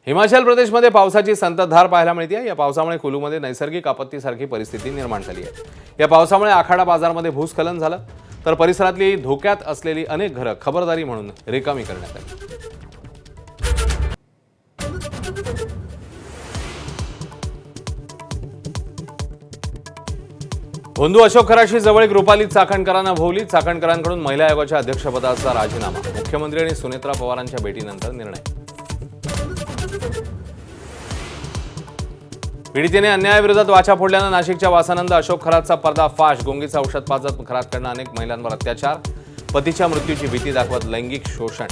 हिमाचल प्रदेशमध्ये पावसाची संततधार पाहायला मिळते। या पावसामुळे कुलूमध्ये नैसर्गिक आपत्तीसारखी परिस्थिती निर्माण झाली आहे। या पावसामुळे आखाडा बाजारमध्ये भूस्खलन झालं, तर परिसरातली धोक्यात असलेली अनेक घरं खबरदारी म्हणून रिकामी करण्यात आली। भोंदू अशोक खराशी जवळ रुपाली चाकणकरांना भोवली। चाकणकरांकडून महिला आयोगाच्या अध्यक्षपदाचा राजीनामा। मुख्यमंत्री आणि सुनेत्रा पवारांच्या भेटीनंतर निर्णय। पीडितेने अन्यायाविरोधात वाचा फोडल्यानं नाशिकच्या वासानंद अशोक खरातचा पर्दाफाश। गोंगीचं औषध पाजत खरातकडनं अनेक महिलांवर अत्याचार। पतीच्या मृत्यूची भीती दाखवत लैंगिक शोषण।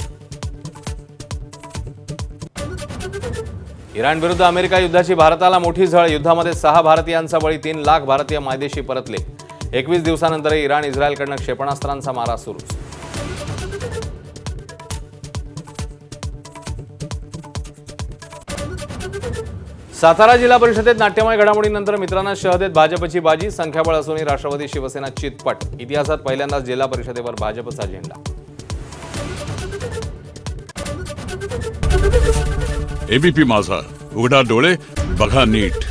इराण विरुद्ध अमेरिका युद्धाची भारताला मोठी झळ। युद्धामध्ये 6 भारतीयांचा बळी। 3 लाख भारतीय मायदेशी परतले। 21 दिवसानंतर इराण इस्रायलकडनं क्षेपणास्त्रांचा मारा सुरू। सातारा जिल्हा परिषदेत नाट्यमय घडामोडीनंतर मित्रांना शह देत भाजपची बाजी। संख्याबळ असूनही राष्ट्रवादी शिवसेना चितपट। इतिहासात पहिल्यांदाच जिल्हा परिषदेवर भाजपचा झेंडा। एबीपी माझा, उघडा डोळे बघा नीट।